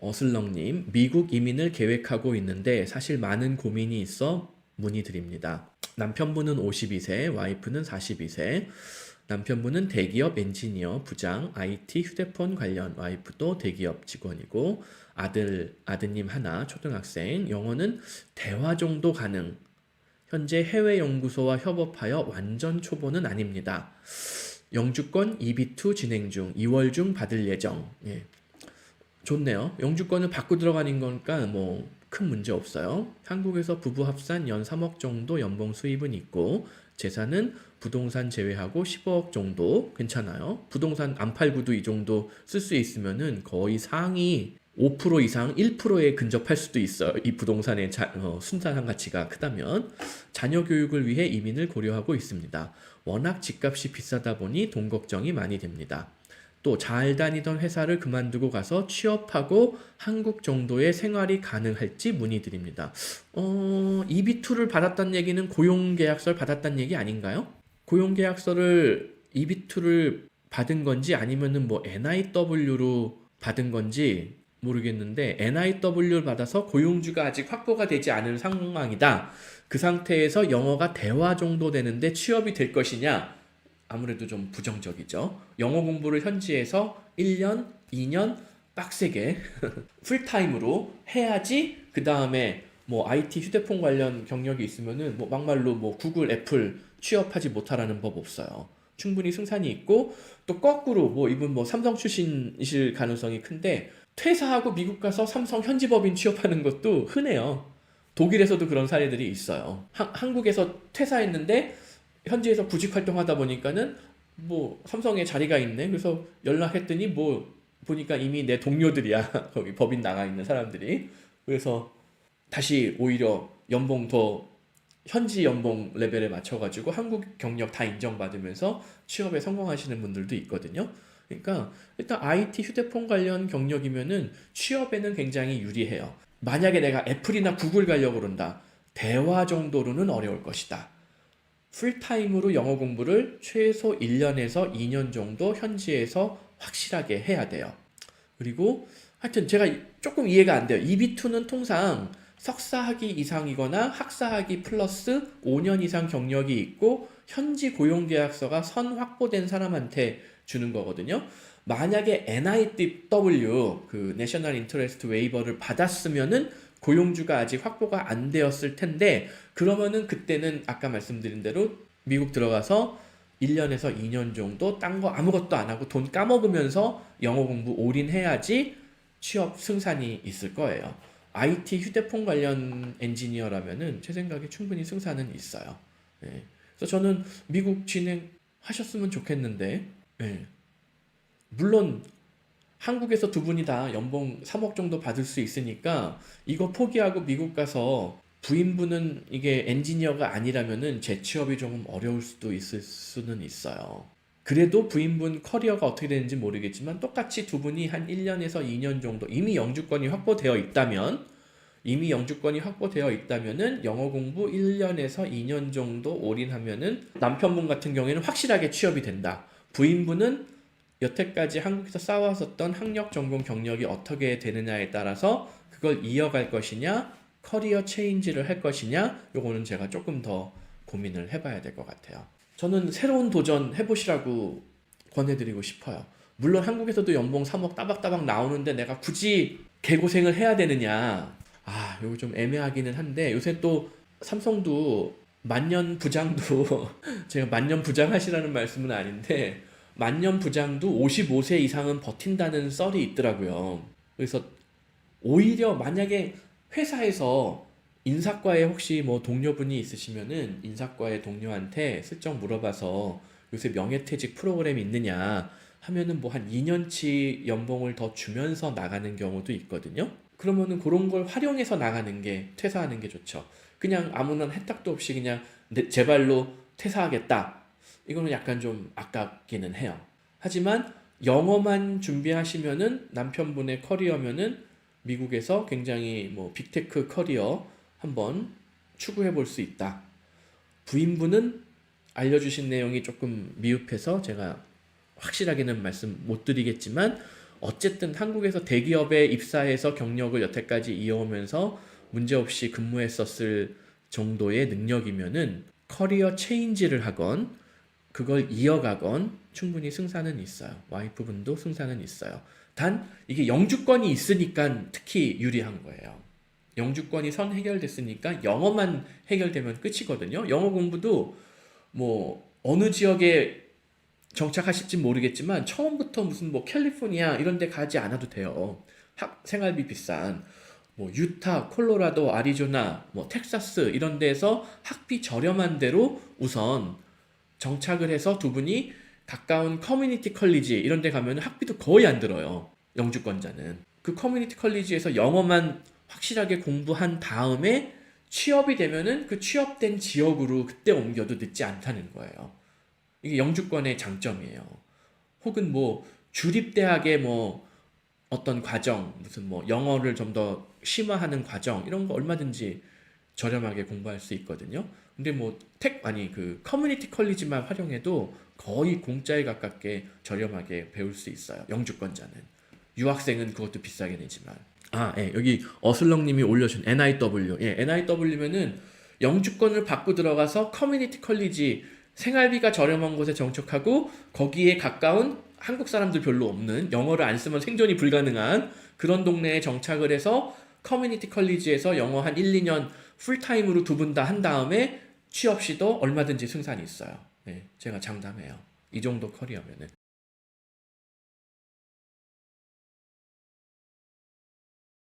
어슬렁님, 미국 이민을 계획하고 있는데 사실 많은 고민이 있어 문의드립니다. 남편분은 52세, 와이프는 42세. 남편분은 대기업 엔지니어, 부장, IT 휴대폰 관련, 와이프도 대기업 직원이고, 아드님 하나, 초등학생, 영어는 대화 정도 가능. 현재 해외 연구소와 협업하여 완전 초보는 아닙니다. 영주권 EB2 진행 중, 2월 중 받을 예정. 예. 좋네요. 영주권을 받고 들어가는 거니까 뭐 큰 문제 없어요. 한국에서 부부 합산 연 3억 정도 연봉 수입은 있고 재산은 부동산 제외하고 15억 정도 괜찮아요. 부동산 안 팔고도 이 정도 쓸 수 있으면은 거의 상위 5% 이상 1%에 근접할 수도 있어요. 이 부동산의 순자산 가치가 크다면. 자녀 교육을 위해 이민을 고려하고 있습니다. 워낙 집값이 비싸다 보니 돈 걱정이 많이 됩니다. 또 잘 다니던 회사를 그만두고 가서 취업하고 한국 정도의 생활이 가능할지 문의드립니다. EB2를 받았다는 얘기는 고용계약서를 받았다는 얘기 아닌가요? 고용계약서를 EB2를 받은 건지 아니면은 뭐 NIW로 받은 건지 모르겠는데 NIW를 받아서 고용주가 아직 확보가 되지 않은 상황이다. 그 상태에서 영어가 대화 정도 되는데 취업이 될 것이냐? 아무래도 좀 부정적이죠. 영어 공부를 현지에서 1년, 2년 빡세게 풀타임으로 해야지 그 다음에 뭐 IT 휴대폰 관련 경력이 있으면은 뭐 막말로 뭐 구글, 애플 취업하지 못하라는 법 없어요. 충분히 승산이 있고 또 거꾸로 뭐 이분 뭐 삼성 출신이실 가능성이 큰데 퇴사하고 미국 가서 삼성 현지 법인 취업하는 것도 흔해요. 독일에서도 그런 사례들이 있어요. 한국에서 퇴사했는데 현지에서 구직 활동하다 보니까는 뭐 삼성에 자리가 있네. 그래서 연락했더니 뭐 보니까 이미 내 동료들이야. 거기 법인 나가 있는 사람들이. 그래서 다시 오히려 연봉 더 현지 연봉 레벨에 맞춰가지고 한국 경력 다 인정받으면서 취업에 성공하시는 분들도 있거든요. 그러니까 일단 IT 휴대폰 관련 경력이면은 취업에는 굉장히 유리해요. 만약에 내가 애플이나 구글 가려고 그런다. 대화 정도로는 어려울 것이다. 풀타임으로 영어 공부를 최소 1년에서 2년 정도 현지에서 확실하게 해야 돼요. 그리고 하여튼 제가 조금 이해가 안 돼요. EB2는 통상 석사학위 이상이거나 학사학위 플러스 5년 이상 경력이 있고 현지 고용계약서가 선 확보된 사람한테 주는 거거든요. 만약에 NIW, 그 National Interest Waiver를 받았으면은 고용주가 아직 확보가 안 되었을 텐데 그러면은 그때는 아까 말씀드린 대로 미국 들어가서 1년에서 2년 정도 딴 거 아무것도 안 하고 돈 까먹으면서 영어 공부 올인해야지 취업 승산이 있을 거예요. IT 휴대폰 관련 엔지니어라면은 제 생각에 충분히 승산은 있어요. 예. 그래서 저는 미국 진행하셨으면 좋겠는데, 예. 물론 한국에서 두 분이 다 연봉 3억 정도 받을 수 있으니까 이거 포기하고 미국 가서 부인분은 이게 엔지니어가 아니라면은 재취업이 조금 어려울 수도 있을 수는 있어요. 그래도 부인분 커리어가 어떻게 되는지 모르겠지만 똑같이 두 분이 한 1년에서 2년 정도 이미 영주권이 확보되어 있다면은 영어 공부 1년에서 2년 정도 올인하면은 남편분 같은 경우에는 확실하게 취업이 된다. 부인분은 여태까지 한국에서 쌓아왔었던 학력 전공 경력이 어떻게 되느냐에 따라서 그걸 이어갈 것이냐, 커리어 체인지를 할 것이냐, 요거는 제가 조금 더 고민을 해봐야 될 것 같아요. 저는 새로운 도전 해보시라고 권해드리고 싶어요. 물론 한국에서도 연봉 3억 따박따박 나오는데 내가 굳이 개고생을 해야 되느냐. 요거 좀 애매하기는 한데 요새 또 삼성도 만년 부장도 제가 만년 부장 하시라는 말씀은 아닌데 만년 부장도 55세 이상은 버틴다는 썰이 있더라고요. 그래서 오히려 만약에 회사에서 인사과에 혹시 뭐 동료분이 있으시면은 인사과의 동료한테 슬쩍 물어봐서 요새 명예퇴직 프로그램이 있느냐 하면은 뭐 한 2년치 연봉을 더 주면서 나가는 경우도 있거든요. 그러면은 그런 걸 활용해서 나가는 게 퇴사하는 게 좋죠. 그냥 아무런 혜택도 없이 그냥 제 발로 퇴사하겠다. 이거는 약간 좀 아깝기는 해요. 하지만 영어만 준비하시면은 남편분의 커리어면은 미국에서 굉장히 뭐 빅테크 커리어 한번 추구해 볼 수 있다. 부인분은 알려주신 내용이 조금 미흡해서 제가 확실하게는 말씀 못 드리겠지만 어쨌든 한국에서 대기업에 입사해서 경력을 여태까지 이어오면서 문제없이 근무했었을 정도의 능력이면은 커리어 체인지를 하건 그걸 이어가건 충분히 승산은 있어요. 와이프분도 승산은 있어요. 단 이게 영주권이 있으니까 특히 유리한 거예요. 영주권이 선 해결됐으니까 영어만 해결되면 끝이거든요. 영어 공부도 뭐 어느 지역에 정착하실지 모르겠지만 처음부터 무슨 뭐 캘리포니아 이런 데 가지 않아도 돼요. 생활비 비싼 뭐 유타, 콜로라도, 아리조나, 뭐 텍사스 이런 데에서 학비 저렴한 데로 우선 정착을 해서 두 분이 가까운 커뮤니티 컬리지 이런 데 가면 학비도 거의 안 들어요. 영주권자는. 그 커뮤니티 컬리지에서 영어만 확실하게 공부한 다음에 취업이 되면은 그 취업된 지역으로 그때 옮겨도 늦지 않다는 거예요. 이게 영주권의 장점이에요. 혹은 뭐 주립대학의 뭐 어떤 과정, 무슨 뭐 영어를 좀 더 심화하는 과정 이런 거 얼마든지 저렴하게 공부할 수 있거든요. 근데 뭐 그 커뮤니티 컬리지만 활용해도 거의 공짜에 가깝게 저렴하게 배울 수 있어요. 영주권자는. 유학생은 그것도 비싸게 내지만. 예, 여기 어슬렁님이 올려준 NIW. 예, NIW면은 영주권을 받고 들어가서 커뮤니티 컬리지 생활비가 저렴한 곳에 정착하고 거기에 가까운 한국 사람들 별로 없는 영어를 안 쓰면 생존이 불가능한 그런 동네에 정착을 해서 커뮤니티 컬리지에서 영어 한 1, 2년 풀타임으로 두 분 다 한 다음에 취업 시도 얼마든지 승산이 있어요. 네, 제가 장담해요. 이 정도 커리어면은.